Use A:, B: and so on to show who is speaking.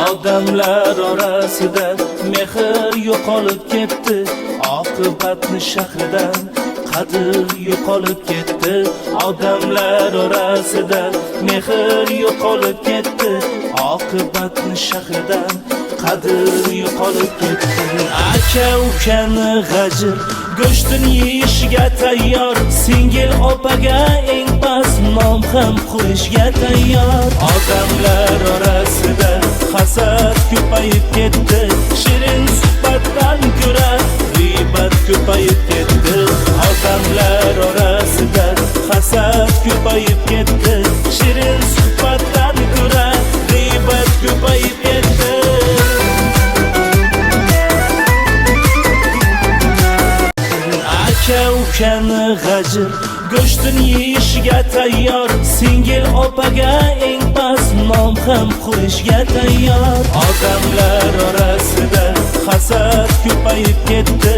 A: Odamlar orasida mehr yo'qolib ketdi, oqibatni shahridan qadr yo'qolib ketdi. Odamlar orasida mehr yo'qolib ketdi, oqibatni shahridan qadr yo'qolib ketdi. Aka ukani g'ajir go'shtini yeyishga tayyor, singil opaga eng past nom ham qo'yishga tayyor. Odamlar orasida hasad ko'payib ketdi, shirin suhbatdan ko'ra g'iybat ko'payib ketdi. Odamlar orasida hasad ko'payib ketdi, shirin suhbatdan ko'ra g'iybat ko'payib ketdi. Aka ukani g'ajir go'shtini yeyishga tayyor, singil opaga eng past nom ham qo'yishga tayyor. Odamlar orasida hasad ko'payib ketdi,